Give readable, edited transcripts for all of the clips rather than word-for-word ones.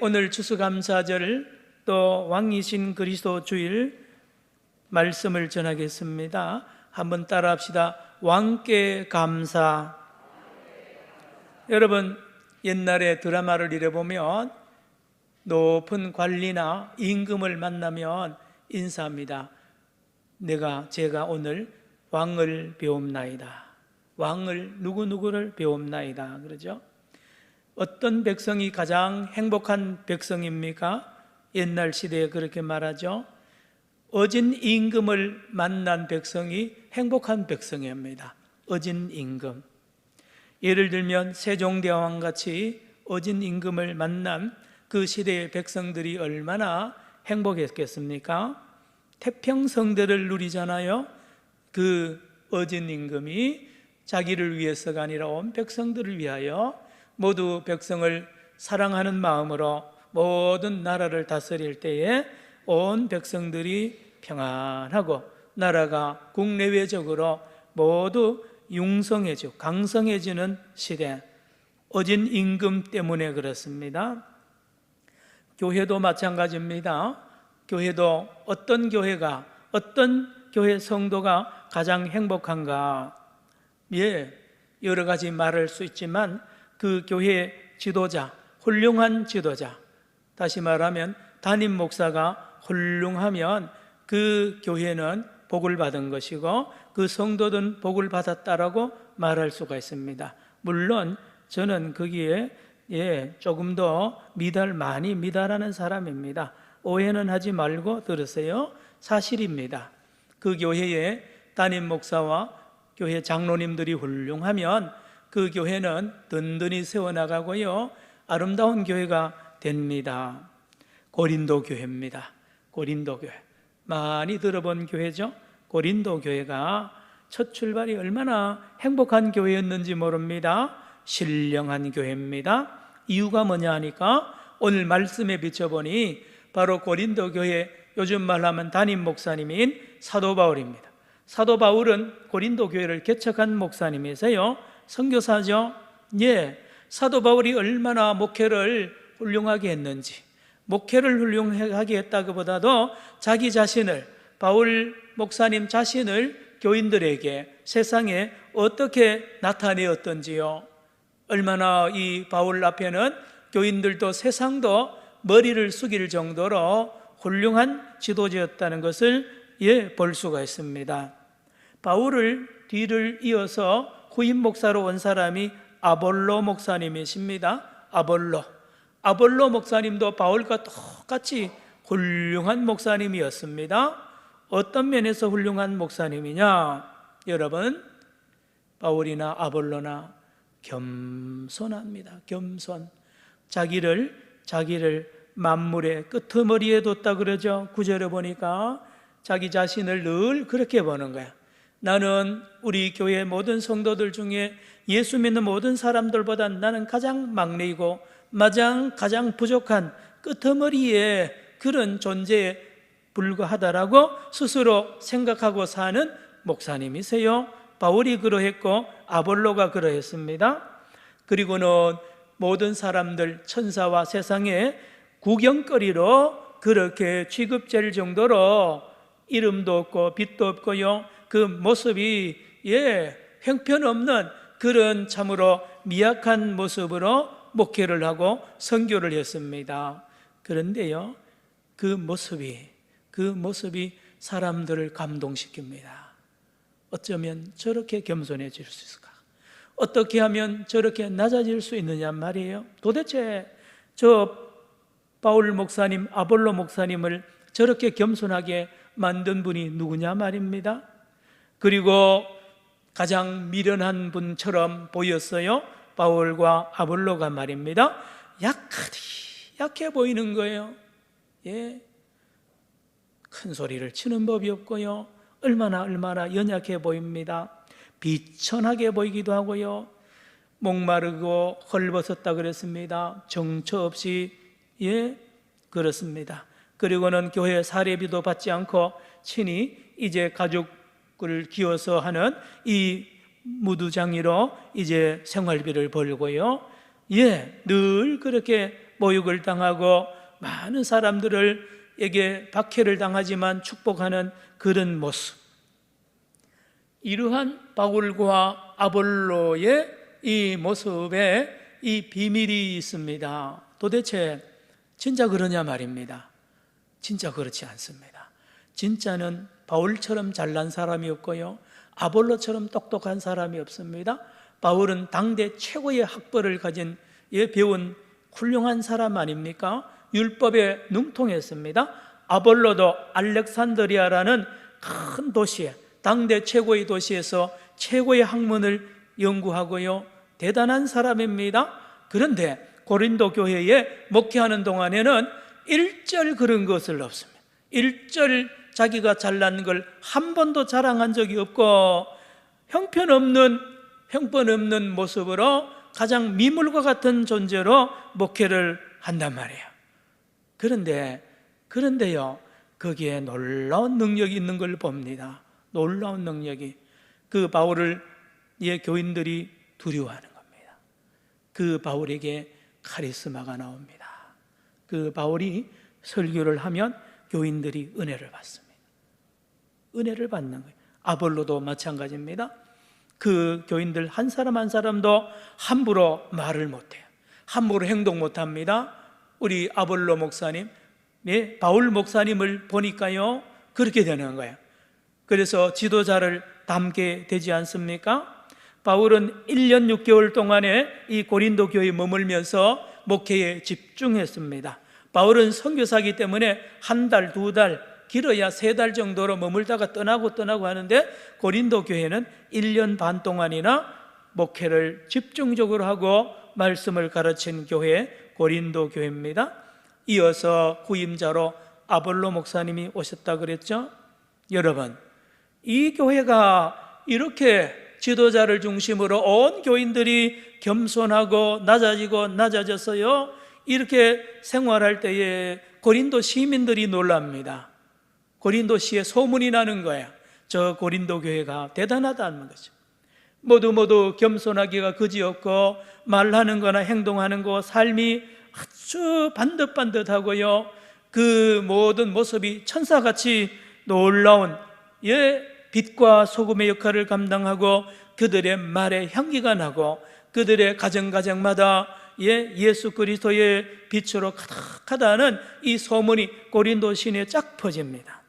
오늘 추수감사절 또 왕이신 그리스도 주일 말씀을 전하겠습니다. 한번 따라합시다. 왕께 감사. 여러분, 옛날에 드라마를 이래보면 높은 관리나 임금을 만나면 인사합니다. 제가 오늘 왕을 배웁나이다. 왕을 누구누구를 배웁나이다. 그러죠? 어떤 백성이 가장 행복한 백성입니까? 옛날 시대에 그렇게 말하죠. 어진 임금을 만난 백성이 행복한 백성입니다. 어진 임금. 예를 들면 세종대왕 같이 어진 임금을 만난 그 시대의 백성들이 얼마나 행복했겠습니까? 태평성대를 누리잖아요. 그 어진 임금이 자기를 위해서가 아니라 온 백성들을 위하여 모두 백성을 사랑하는 마음으로 모든 나라를 다스릴 때에 온 백성들이 평안하고 나라가 국내외적으로 모두 융성해지고 강성해지는 시대, 어진 임금 때문에 그렇습니다. 교회도 마찬가지입니다. 교회도 어떤 교회 성도가 가장 행복한가? 여러 가지 말할 수 있지만 그 교회의 지도자, 훌륭한 지도자, 다시 말하면 담임 목사가 훌륭하면 그 교회는 복을 받은 것이고 그 성도들은 복을 받았다라고 말할 수가 있습니다. 물론 저는 거기에 조금 더 많이 미달하는 사람입니다. 오해는 하지 말고 들으세요. 사실입니다. 그 교회의 담임 목사와 교회 장로님들이 훌륭하면 그 교회는 든든히 세워나가고요, 아름다운 교회가 됩니다. 고린도 교회입니다. 고린도 교회, 많이 들어본 교회죠. 고린도 교회가 첫 출발이 얼마나 행복한 교회였는지 모릅니다. 신령한 교회입니다. 이유가 뭐냐 하니까 오늘 말씀에 비춰보니 바로 고린도 교회, 요즘 말하면 담임 목사님인 사도 바울입니다. 사도 바울은 고린도 교회를 개척한 목사님이세요. 선교사죠. 사도 바울이 얼마나 목회를 훌륭하게 했는지, 목회를 훌륭하게 했다기보다도 자기 자신을, 바울 목사님 자신을 교인들에게 세상에 어떻게 나타내었던지요. 얼마나 이 바울 앞에는 교인들도 세상도 머리를 숙일 정도로 훌륭한 지도자였다는 것을 볼 수가 있습니다. 바울을 뒤를 이어서 후임 목사로 온 사람이 아볼로 목사님이십니다. 아볼로 목사님도 바울과 똑같이 훌륭한 목사님이었습니다. 어떤 면에서 훌륭한 목사님이냐? 여러분, 바울이나 아볼로나 겸손합니다. 겸손. 자기를 만물의 끄트머리에 뒀다 그러죠. 9절에 보니까 자기 자신을 늘 그렇게 보는 거야. 나는 우리 교회 모든 성도들 중에 예수 믿는 모든 사람들보다 나는 가장 막내이고 가장 부족한 끄트머리의 그런 존재에 불과하다라고 스스로 생각하고 사는 목사님이세요. 바울이 그러했고 아볼로가 그러했습니다. 그리고는 모든 사람들, 천사와 세상의 구경거리로 그렇게 취급될 정도로 이름도 없고 빛도 없고요, 그 모습이 형편없는 그런 참으로 미약한 모습으로 목회를 하고 선교를 했습니다. 그런데요, 그 모습이 사람들을 감동시킵니다. 어쩌면 저렇게 겸손해질 수 있을까? 어떻게 하면 저렇게 낮아질 수 있느냐 말이에요. 도대체 저 바울 목사님, 아볼로 목사님을 저렇게 겸손하게 만든 분이 누구냐 말입니다. 그리고 가장 미련한 분처럼 보였어요. 바울과 아볼로가 말입니다. 약해 보이는 거예요. 큰 소리를 치는 법이 없고요, 얼마나 연약해 보입니다. 비천하게 보이기도 하고요, 목마르고 헐벗었다 그랬습니다. 정처 없이 그렇습니다. 그리고는 교회 사례비도 받지 않고 친히 이제 가족을 기어서 하는 이 무두장이로 이제 생활비를 벌고요, 늘 그렇게 모욕을 당하고 많은 사람들에게 박해를 당하지만 축복하는 그런 모습. 이러한 바울과 아볼로의 이 모습에 이 비밀이 있습니다. 도대체 진짜 그러냐 말입니다. 진짜 그렇지 않습니다. 진짜는 바울처럼 잘난 사람이 없고요, 아볼로처럼 똑똑한 사람이 없습니다. 바울은 당대 최고의 학벌을 가진 배운 훌륭한 사람 아닙니까? 율법에 능통했습니다. 아볼로도 알렉산드리아라는 큰 도시에, 당대 최고의 도시에서 최고의 학문을 연구하고요, 대단한 사람입니다. 그런데 고린도 교회에 목회하는 동안에는 일절 그런 것을 없습니다. 일절 자기가 잘난 걸 한 번도 자랑한 적이 없고 형편없는 모습으로 가장 미물과 같은 존재로 목회를 한단 말이에요. 그런데요, 거기에 놀라운 능력이 있는 걸 봅니다. 놀라운 능력이. 그 바울을 교인들이 두려워하는 겁니다. 그 바울에게 카리스마가 나옵니다. 그 바울이 설교를 하면 교인들이 은혜를 받습니다. 은혜를 받는 거예요. 아볼로도 마찬가지입니다. 그 교인들 한 사람 한 사람도 함부로 말을 못해요. 함부로 행동 못합니다. 우리 아볼로 목사님, 바울 목사님을 보니까요, 그렇게 되는 거예요. 그래서 지도자를 닮게 되지 않습니까? 바울은 1년 6개월 동안에 이 고린도 교회에 머물면서 목회에 집중했습니다. 바울은 선교사이기 때문에 한 달, 두 달, 길어야 3달 정도로 머물다가 떠나고 하는데, 고린도 교회는 1년 반 동안이나 목회를 집중적으로 하고 말씀을 가르친 교회, 고린도 교회입니다. 이어서 후임자로 아볼로 목사님이 오셨다 그랬죠. 여러분, 이 교회가 이렇게 지도자를 중심으로 온 교인들이 겸손하고 낮아져서요, 이렇게 생활할 때에 고린도 시민들이 놀랍니다. 고린도시에 소문이 나는 거예요. 저 고린도 교회가 대단하다는 거죠. 모두 겸손하기가 그지없고 말하는 거나 행동하는 거, 삶이 아주 반듯반듯하고요, 그 모든 모습이 천사같이 놀라운 빛과 소금의 역할을 감당하고, 그들의 말에 향기가 나고, 그들의 가정마다 예수 그리스도의 빛으로 가득하다는 이 소문이 고린도 시내에 쫙 퍼집니다.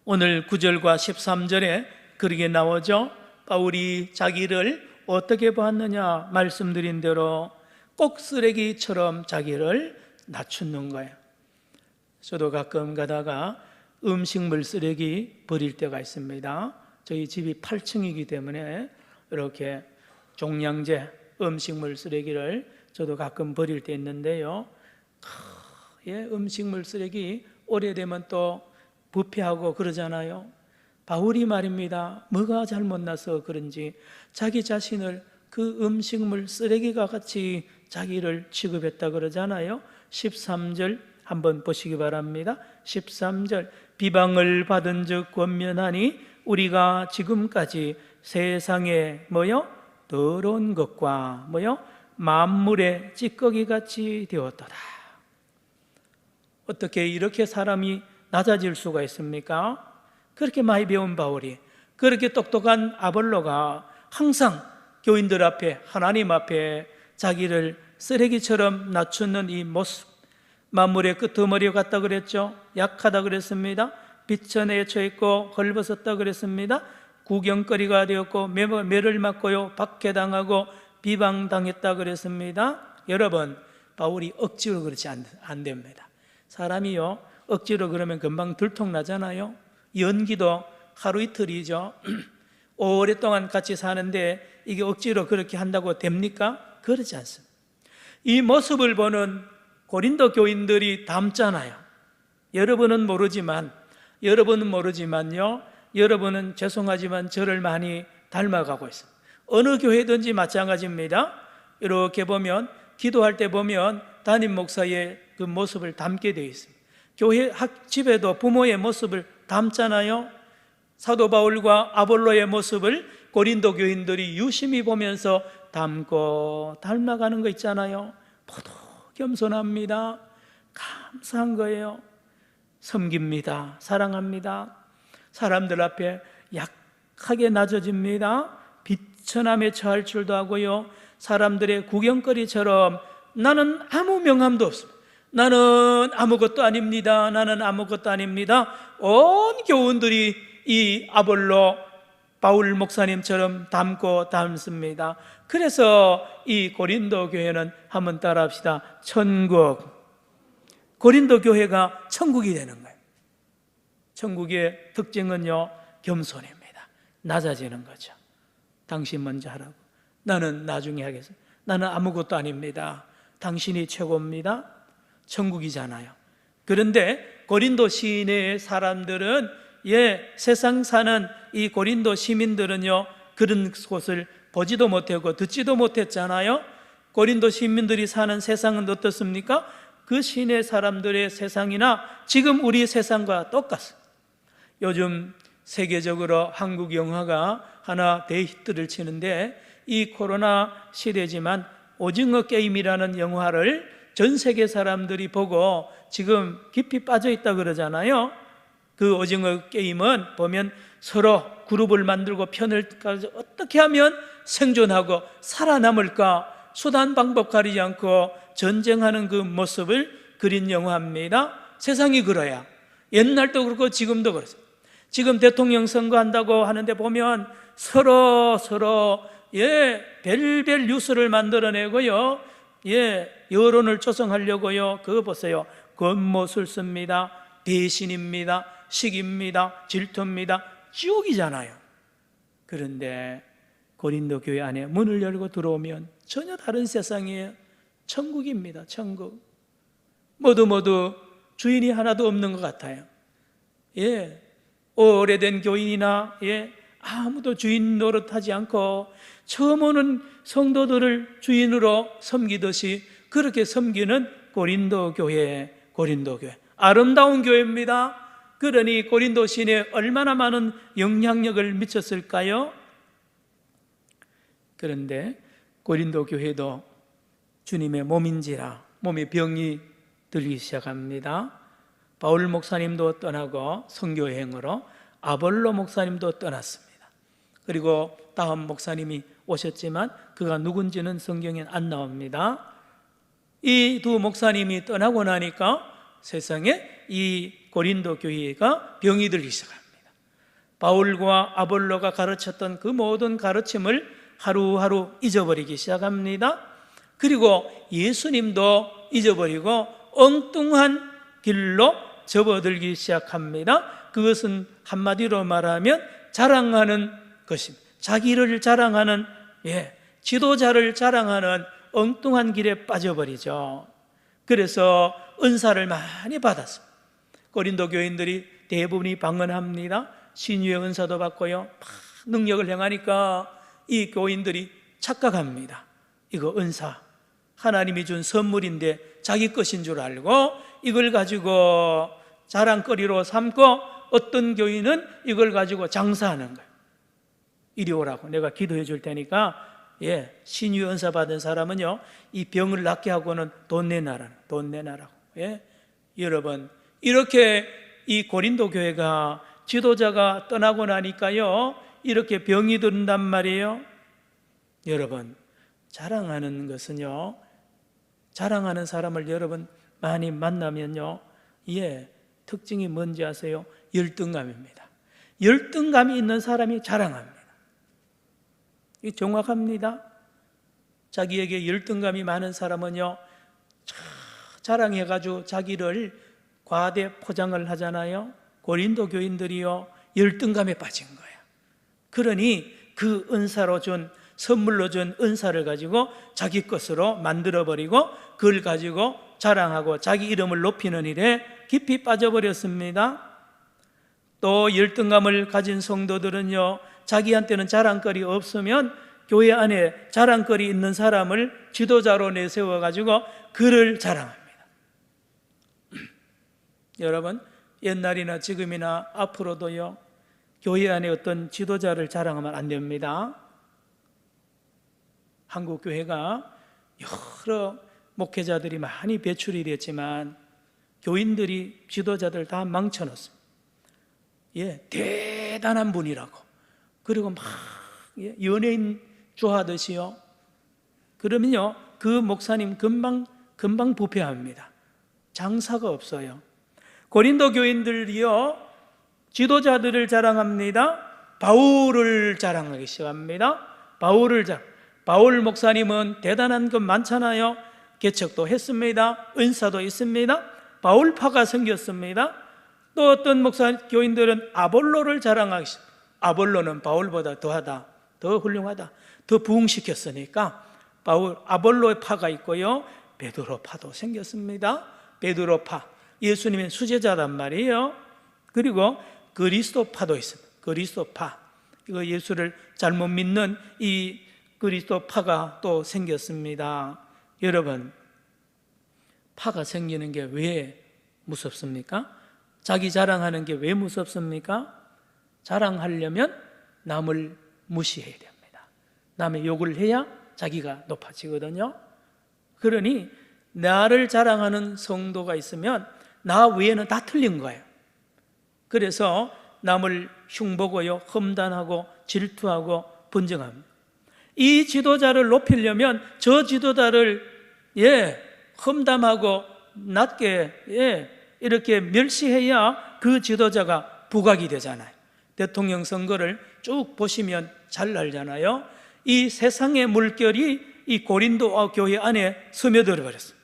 오늘 9절과 13절에 그렇게 나오죠. 바울이 자기를 어떻게 보았느냐, 말씀드린 대로 꼭 쓰레기처럼 자기를 낮추는 거예요. 저도 가끔 가다가 음식물 쓰레기 버릴 때가 있습니다. 저희 집이 8층이기 때문에 이렇게 종량제 음식물 쓰레기를 저도 가끔 버릴 때 있는데요, 음식물 쓰레기 오래되면 또 부패하고 그러잖아요. 바울이 말입니다, 뭐가 잘못나서 그런지 자기 자신을 그 음식물 쓰레기가 같이 자기를 취급했다 그러잖아요. 13절 한번 보시기 바랍니다. 13절, 비방을 받은 즉 권면하니 우리가 지금까지 세상에 더러운 것과 만물의 찌꺼기같이 되었도다. 어떻게 이렇게 사람이 낮아질 수가 있습니까? 그렇게 많이 배운 바울이, 그렇게 똑똑한 아볼로가 항상 교인들 앞에, 하나님 앞에 자기를 쓰레기처럼 낮추는 이 모습, 만물의 끄트머리 같다 그랬죠. 약하다 그랬습니다. 비천에 처했고 헐벗었다 그랬습니다. 구경거리가 되었고 매를 맞고요, 박해당하고 비방당했다 그랬습니다. 여러분, 바울이 억지로 그렇지 안 됩니다. 사람이요, 억지로 그러면 금방 들통나잖아요. 연기도 하루 이틀이죠. 오랫동안 같이 사는데 이게 억지로 그렇게 한다고 됩니까? 그렇지 않습니다. 이 모습을 보는 고린도 교인들이 닮잖아요. 여러분은 모르지만요, 여러분은 죄송하지만 저를 많이 닮아가고 있습니다. 어느 교회든지 마찬가지입니다. 이렇게 보면, 기도할 때 보면 담임 목사의 그 모습을 닮게 되어 있습니다. 교회 집에도 부모의 모습을 닮잖아요. 사도 바울과 아볼로의 모습을 고린도 교인들이 유심히 보면서 닮고 닮아가는 거 있잖아요. 모두 겸손합니다. 감사한 거예요. 섬깁니다. 사랑합니다. 사람들 앞에 약하게 낮아집니다. 비천함에 처할 줄도 하고요, 사람들의 구경거리처럼 나는 아무 명함도 없습니다, 나는 아무것도 아닙니다, 나는 아무것도 아닙니다, 온 교훈들이 이 아볼로 바울 목사님처럼 닮습니다. 그래서 이 고린도 교회는 한번 따라합시다. 천국. 고린도 교회가 천국이 되는 거예요. 천국의 특징은요, 겸손입니다. 낮아지는 거죠. 당신 먼저 하라고, 나는 나중에 하겠습니다, 나는 아무것도 아닙니다, 당신이 최고입니다. 천국이잖아요. 그런데 고린도 시내의 사람들은, 세상 사는 이 고린도 시민들은요, 그런 곳을 보지도 못하고 듣지도 못했잖아요. 고린도 시민들이 사는 세상은 어떻습니까? 그 시내 사람들의 세상이나 지금 우리 세상과 똑같습니다. 요즘 세계적으로 한국 영화가 하나 대히트를 치는데, 이 코로나 시대지만 오징어 게임이라는 영화를 전 세계 사람들이 보고 지금 깊이 빠져 있다 그러잖아요. 그 오징어 게임은 보면 서로 그룹을 만들고 편을 가지고 어떻게 하면 생존하고 살아남을까 수단 방법 가리지 않고 전쟁하는 그 모습을 그린 영화입니다. 세상이 그래야, 옛날도 그렇고 지금도 그렇습니다. 지금 대통령 선거한다고 하는데 보면 서로 별별 뉴스를 만들어내고요, 여론을 조성하려고요, 그거 보세요. 겉모술습니다, 배신입니다, 시기입니다, 질투입니다, 지옥이잖아요. 그런데 고린도 교회 안에 문을 열고 들어오면 전혀 다른 세상이에요. 천국입니다. 천국. 모두 주인이 하나도 없는 것 같아요. 오래된 교인이나 아무도 주인 노릇하지 않고 처음 오는 성도들을 주인으로 섬기듯이 그렇게 섬기는 고린도 교회. 아름다운 교회입니다. 그러니 고린도 시내에 얼마나 많은 영향력을 미쳤을까요? 그런데 고린도 교회도 주님의 몸인지라 몸에 병이 들기 시작합니다. 바울 목사님도 떠나고 선교여행으로 아볼로 목사님도 떠났습니다. 그리고 다음 목사님이 오셨지만 그가 누군지는 성경에 안 나옵니다. 이 두 목사님이 떠나고 나니까 세상에 이 고린도 교회가 병이 들기 시작합니다. 바울과 아볼로가 가르쳤던 그 모든 가르침을 하루하루 잊어버리기 시작합니다. 그리고 예수님도 잊어버리고 엉뚱한 길로 접어들기 시작합니다. 그것은 한마디로 말하면 자랑하는 것입니다. 자기를 자랑하는, 지도자를 자랑하는 엉뚱한 길에 빠져버리죠. 그래서 은사를 많이 받았습니다. 고린도 교인들이 대부분이 방언합니다. 신유의 은사도 받고요, 능력을 행하니까 이 교인들이 착각합니다. 이거 은사, 하나님이 준 선물인데 자기 것인 줄 알고 이걸 가지고 자랑거리로 삼고, 어떤 교인은 이걸 가지고 장사하는 거예요. 이리 오라고, 내가 기도해 줄 테니까. 신유 은사 받은 사람은요, 이 병을 낫게 하고는 돈 내놔라고. 여러분, 이렇게 이 고린도 교회가 지도자가 떠나고 나니까요, 이렇게 병이 든단 말이에요. 여러분, 자랑하는 것은요, 자랑하는 사람을 여러분 많이 만나면요, 특징이 뭔지 아세요? 열등감입니다. 열등감이 있는 사람이 자랑합니다. 이 정확합니다. 자기에게 열등감이 많은 사람은요, 자랑해가지고 자기를 과대 포장을 하잖아요. 고린도 교인들이요, 열등감에 빠진 거예요. 그러니 그 은사로 준, 선물로 준 은사를 가지고 자기 것으로 만들어버리고 그걸 가지고 자랑하고 자기 이름을 높이는 일에 깊이 빠져버렸습니다. 또 열등감을 가진 성도들은요, 자기한테는 자랑거리 없으면 교회 안에 자랑거리 있는 사람을 지도자로 내세워가지고 그를 자랑합니다. 여러분, 옛날이나 지금이나 앞으로도요, 교회 안에 어떤 지도자를 자랑하면 안 됩니다. 한국 교회가 여러 목회자들이 많이 배출이 됐지만 교인들이, 지도자들 다 망쳐놨습니다. 대단한 분이라고. 그리고 막 연예인 좋아하듯이요. 그러면요, 그 목사님 금방 부패합니다. 장사가 없어요. 고린도 교인들이요, 지도자들을 자랑합니다. 바울을 자랑하기 시작합니다. 바울 목사님은 대단한 것 많잖아요. 개척도 했습니다. 은사도 있습니다. 바울파가 생겼습니다. 또 어떤 교인들은 아볼로를 자랑하기 시작합니다. 아볼로는 바울보다 더하다, 더 훌륭하다, 더 부흥시켰으니까 아볼로의 파가 있고요, 베드로파도 생겼습니다. 베드로파, 예수님의 수제자란 말이에요. 그리고 그리스도파도 있습니다. 그리스도파, 이거 예수를 잘못 믿는 이 그리스도파가 또 생겼습니다. 여러분, 파가 생기는 게 왜 무섭습니까? 자기 자랑하는 게 왜 무섭습니까? 자랑하려면 남을 무시해야 됩니다. 남의 욕을 해야 자기가 높아지거든요. 그러니 나를 자랑하는 성도가 있으면 나 외에는 다 틀린 거예요. 그래서 남을 흉보고요, 험담하고 질투하고 분정합니다. 이 지도자를 높이려면 저 지도자를 험담하고 낮게 이렇게 멸시해야 그 지도자가 부각이 되잖아요. 대통령 선거를 쭉 보시면 잘 알잖아요. 이 세상의 물결이 이 고린도 교회 안에 스며들어 버렸어요.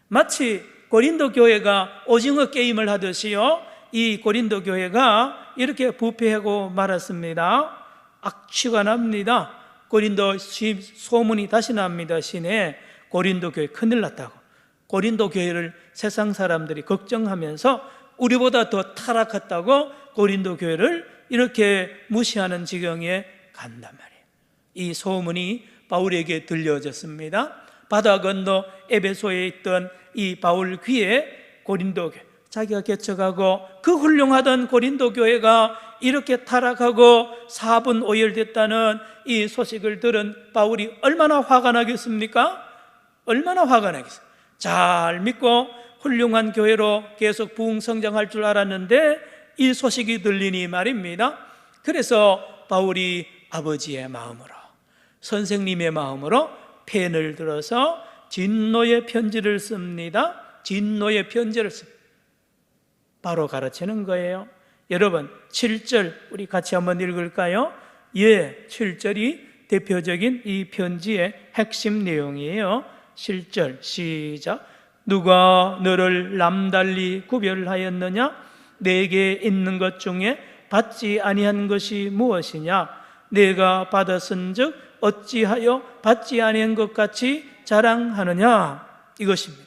마치 고린도 교회가 오징어 게임을 하듯이요, 이 고린도 교회가 이렇게 부패하고 말았습니다. 악취가 납니다. 고린도 소문이 다시 납니다. 시내에 고린도 교회 큰일 났다고. 고린도 교회를 세상 사람들이 걱정하면서 우리보다 더 타락했다고 고린도 교회를 이렇게 무시하는 지경에 간단 말이에요. 이 소문이 바울에게 들려졌습니다. 바다 건너 에베소에 있던 이 바울 귀에 고린도 교회, 자기가 개척하고 그 훌륭하던 고린도 교회가 이렇게 타락하고 사분 오열됐다는 이 소식을 들은 바울이 얼마나 화가 나겠습니까? 얼마나 화가 나겠어요. 잘 믿고 훌륭한 교회로 계속 부흥성장할 줄 알았는데 이 소식이 들리니 말입니다. 그래서 바울이 아버지의 마음으로, 선생님의 마음으로 펜을 들어서 진노의 편지를 씁니다. 진노의 편지를 씁니다. 바로 가르치는 거예요. 여러분, 7절 우리 같이 한번 읽을까요? 7절이 대표적인 이 편지의 핵심 내용이에요. 7절 시작. 누가 너를 남달리 구별하였느냐? 내게 있는 것 중에 받지 아니한 것이 무엇이냐? 내가 받았은즉 어찌하여 받지 아니한 것 같이 자랑하느냐? 이것입니다.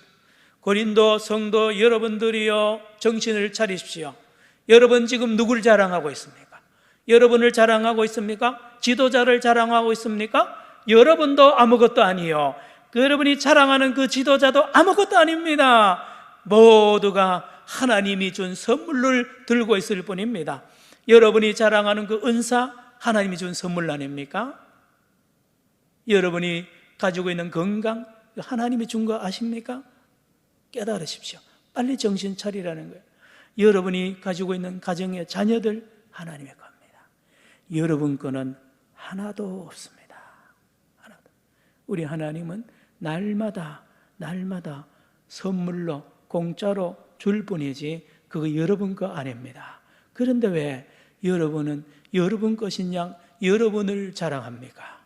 고린도 성도 여러분들이요, 정신을 차리십시오. 여러분 지금 누굴 자랑하고 있습니까? 여러분을 자랑하고 있습니까? 지도자를 자랑하고 있습니까? 여러분도 아무것도 아니요, 여러분이 자랑하는 그 지도자도 아무것도 아닙니다. 모두가 하나님이 준 선물을 들고 있을 뿐입니다. 여러분이 자랑하는 그 은사, 하나님이 준 선물 아닙니까? 여러분이 가지고 있는 건강, 하나님이 준 거 아십니까? 깨달으십시오. 빨리 정신 차리라는 거예요. 여러분이 가지고 있는 가정의 자녀들, 하나님의 겁니다. 여러분 거는 하나도 없습니다. 하나도. 우리 하나님은 날마다 선물로, 공짜로 줄 뿐이지 그거 여러분 거 아닙니다. 그런데 왜 여러분은 여러분 것인 양 여러분을 자랑합니까?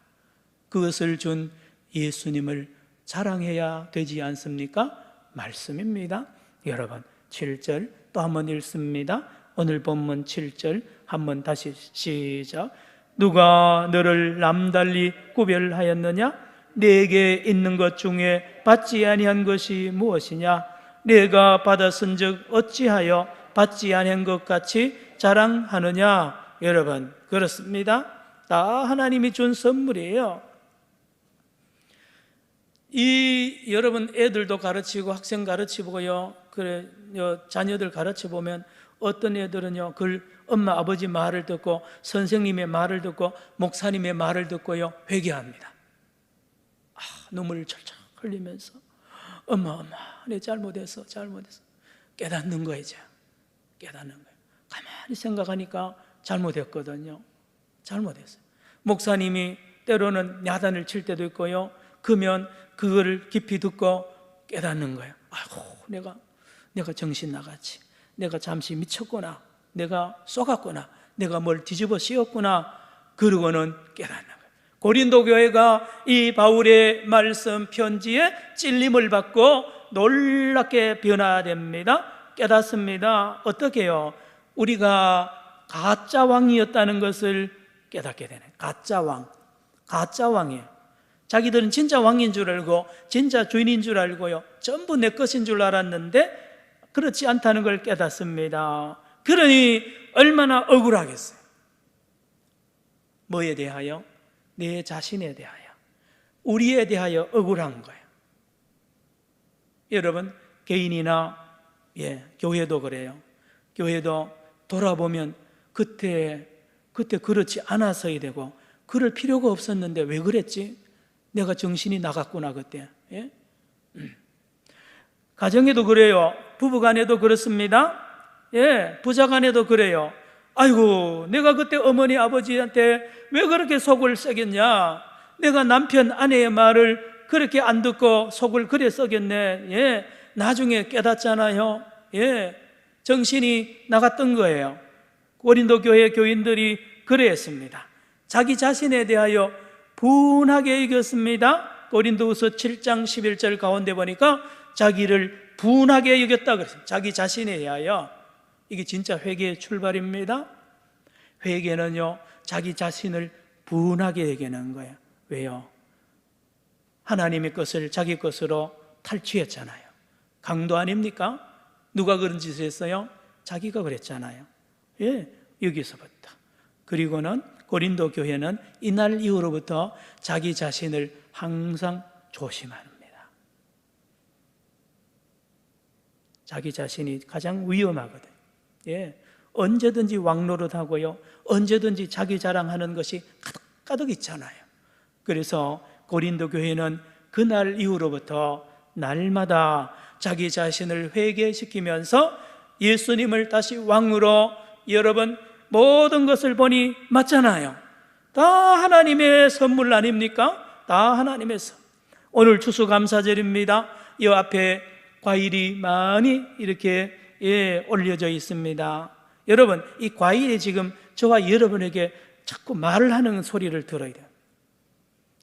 그것을 준 예수님을 자랑해야 되지 않습니까? 말씀입니다. 여러분, 7절 또 한번 읽습니다. 오늘 본문 7절 한번 다시 시작. 누가 너를 남달리 구별하였느냐? 내게 있는 것 중에 받지 아니한 것이 무엇이냐? 내가 받았은즉 어찌하여 받지 아니한 것 같이 자랑하느냐? 여러분, 그렇습니다. 다 하나님이 준 선물이에요. 여러분 애들도 가르치고 학생 가르치고요, 자녀들 가르쳐보면 어떤 애들은요, 엄마 아버지 말을 듣고 선생님의 말을 듣고 목사님의 말을 듣고요, 회개합니다. 눈물을 철철 흘리면서 엄마, 내 잘못했어. 깨닫는 거예요. 이제 깨닫는 거예요. 가만히 생각하니까 잘못했거든요. 잘못했어요. 목사님이 때로는 야단을 칠 때도 있고요. 그러면 그거를 깊이 듣고 깨닫는 거예요. 아이고, 내가 정신 나갔지. 내가 잠시 미쳤구나. 내가 쏘갔구나. 내가 뭘 뒤집어 씌웠구나. 그러고는 깨닫는 거예요. 고린도 교회가 이 바울의 말씀 편지에 찔림을 받고 놀랍게 변화됩니다. 깨닫습니다. 어떻게 해요? 우리가 가짜 왕이었다는 것을 깨닫게 되네. 가짜 왕이에요. 자기들은 진짜 왕인 줄 알고 진짜 주인인 줄 알고요, 전부 내 것인 줄 알았는데 그렇지 않다는 걸 깨닫습니다. 그러니 얼마나 억울하겠어요. 뭐에 대하여? 내 자신에 대하여, 우리에 대하여 억울한 거예요. 여러분, 개인이나 교회도 그래요. 교회도 돌아보면 그때 그렇지 않아서야 되고, 그럴 필요가 없었는데 왜 그랬지? 내가 정신이 나갔구나 그때. 가정에도 그래요. 부부간에도 그렇습니다. 부자간에도 그래요. 아이고, 내가 그때 어머니 아버지한테 왜 그렇게 속을 썩였냐? 내가 남편 아내의 말을 그렇게 안 듣고 속을 그래 썩였네. 나중에 깨닫잖아요. 정신이 나갔던 거예요. 고린도 교회 교인들이 그랬습니다. 자기 자신에 대하여 분하게 여겼습니다. 고린도후서 7장 11절 가운데 보니까 자기를 분하게 여겼다 그랬습니다. 자기 자신에 대하여. 이게 진짜 회개의 출발입니다. 회개는요, 자기 자신을 분하게 여기는 거예요. 왜요? 하나님의 것을 자기 것으로 탈취했잖아요. 강도 아닙니까? 누가 그런 짓을 했어요? 자기가 그랬잖아요. 여기서부터. 그리고는 고린도 교회는 이날 이후로부터 자기 자신을 항상 조심합니다. 자기 자신이 가장 위험하거든요. 언제든지 왕노릇하고요, 언제든지 자기 자랑하는 것이 가득가득 있잖아요. 그래서 고린도 교회는 그날 이후로부터 날마다 자기 자신을 회개시키면서 예수님을 다시 왕으로, 여러분 모든 것을 보니 맞잖아요. 다 하나님의 선물 아닙니까? 다 하나님의 선물. 오늘 추수감사절입니다. 이 앞에 과일이 많이 이렇게 올려져 있습니다. 여러분, 이 과일이 지금 저와 여러분에게 자꾸 말을 하는 소리를 들어야 돼요.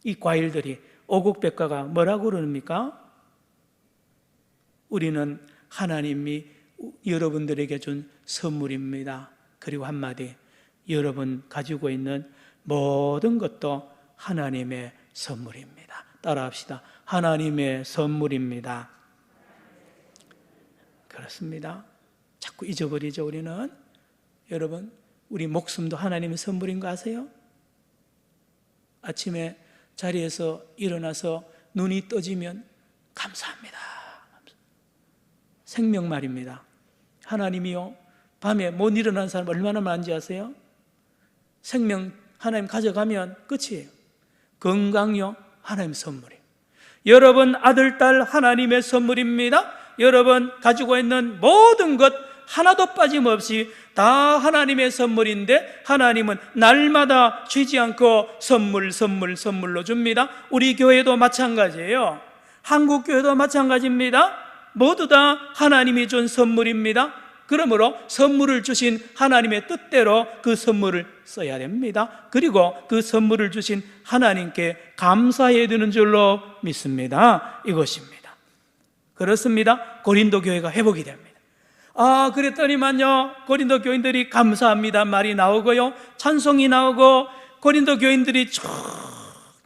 이 과일들이 오곡백과가 뭐라고 그럽니까? 우리는 하나님이 여러분들에게 준 선물입니다. 그리고 한마디, 여러분 가지고 있는 모든 것도 하나님의 선물입니다. 따라합시다. 하나님의 선물입니다. 그렇습니다. 자꾸 잊어버리죠, 우리는. 여러분, 우리 목숨도 하나님의 선물인 거 아세요? 아침에 자리에서 일어나서 눈이 떠지면 감사합니다. 생명 말입니다. 하나님이요, 밤에 못 일어나는 사람 얼마나 많은지 아세요? 생명 하나님 가져가면 끝이에요. 건강요, 하나님의 선물이에요. 여러분 아들, 딸 하나님의 선물입니다. 여러분 가지고 있는 모든 것 하나도 빠짐없이 다 하나님의 선물인데, 하나님은 날마다 쉬지 않고 선물로 줍니다. 우리 교회도 마찬가지예요. 한국 교회도 마찬가지입니다. 모두 다 하나님이 준 선물입니다. 그러므로 선물을 주신 하나님의 뜻대로 그 선물을 써야 됩니다. 그리고 그 선물을 주신 하나님께 감사해야 되는 줄로 믿습니다. 이것입니다. 그렇습니다. 고린도 교회가 회복이 됩니다. 그랬더니만요, 고린도 교인들이 감사합니다 말이 나오고요, 찬송이 나오고, 고린도 교인들이 쭉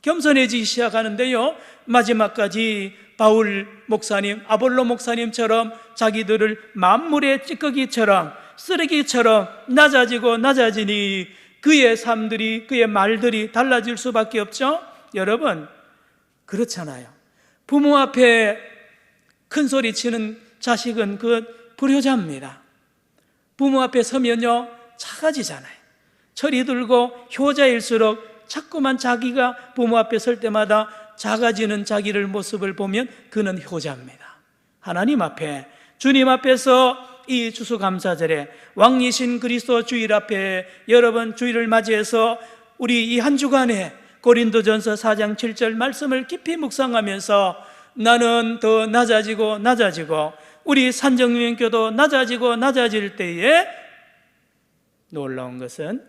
겸손해지기 시작하는데요, 마지막까지 바울 목사님, 아볼로 목사님처럼 자기들을 만물의 찌꺼기처럼, 쓰레기처럼 낮아지니 그의 삶들이, 그의 말들이 달라질 수밖에 없죠. 여러분, 그렇잖아요. 부모 앞에 큰 소리 치는 자식은 그 불효자입니다. 부모 앞에 서면요, 작아지잖아요. 철이 들고 효자일수록 자꾸만 자기가 부모 앞에 설 때마다 작아지는 자기를 모습을 보면 그는 효자입니다. 하나님 앞에, 주님 앞에서 이 추수감사절에 왕이신 그리스도 주일 앞에 여러분 주일을 맞이해서 우리 이 한 주간에 고린도전서 4장 7절 말씀을 깊이 묵상하면서 나는 더 낮아지고 낮아지고 우리 산정유행교도 낮아지고 낮아질 때에 놀라운 것은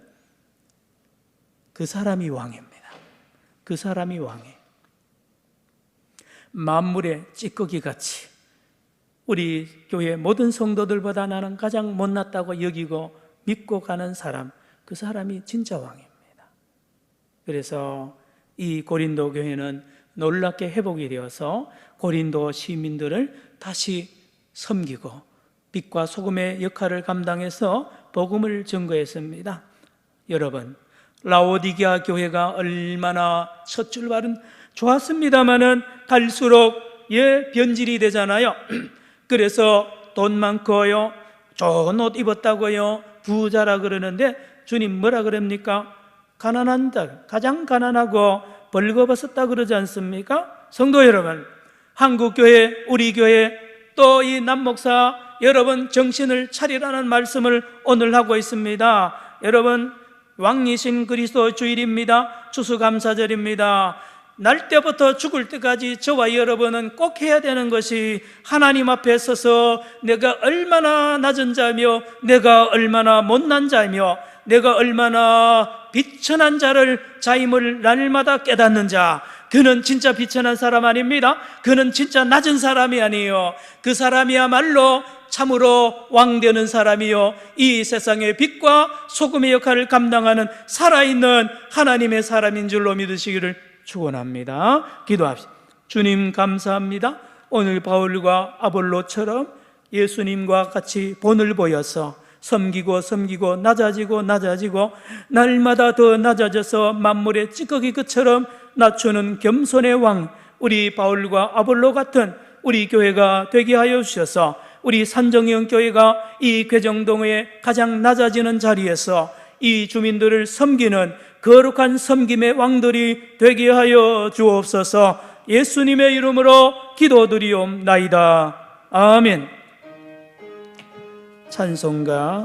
그 사람이 왕입니다. 그 사람이 왕이에요. 만물의 찌꺼기같이 우리 교회 모든 성도들보다 나는 가장 못났다고 여기고 믿고 가는 사람, 그 사람이 진짜 왕입니다. 그래서 이 고린도 교회는 놀랍게 회복이 되어서 고린도 시민들을 다시 섬기고 빛과 소금의 역할을 감당해서 복음을 증거했습니다. 여러분, 라오디게아 교회가 얼마나 첫 출발은 좋았습니다마는 갈수록 변질이 되잖아요. 그래서 돈 많고요, 좋은 옷 입었다고요, 부자라 그러는데 주님 뭐라 그럽니까? 가난한 자, 가장 가난하고 벌거벗었다 그러지 않습니까? 성도 여러분, 한국교회, 우리 교회, 또 이 남목사 여러분 정신을 차리라는 말씀을 오늘 하고 있습니다. 여러분, 왕이신 그리스도 주일입니다. 추수감사절입니다. 날 때부터 죽을 때까지 저와 여러분은 꼭 해야 되는 것이 하나님 앞에 서서 내가 얼마나 낮은 자며 내가 얼마나 못난 자며 내가 얼마나 비천한 자를 자임을 날마다 깨닫는 자, 그는 진짜 비천한 사람 아닙니다. 그는 진짜 낮은 사람이 아니에요. 그 사람이야말로 참으로 왕되는 사람이요, 이 세상의 빛과 소금의 역할을 감당하는 살아있는 하나님의 사람인 줄로 믿으시기를 축원합니다. 기도합시다. 주님 감사합니다. 오늘 바울과 아볼로처럼 예수님과 같이 본을 보여서 섬기고 섬기고 낮아지고 낮아지고 날마다 더 낮아져서 만물의 찌꺼기 끝처럼 낮추는 겸손의 왕, 우리 바울과 아볼로 같은 우리 교회가 되게 하여 주셔서 우리 산정형 교회가 이 괴정동의 가장 낮아지는 자리에서 이 주민들을 섬기는 거룩한 섬김의 왕들이 되게 하여 주옵소서. 예수님의 이름으로 기도드리옵나이다. 아멘. 찬송가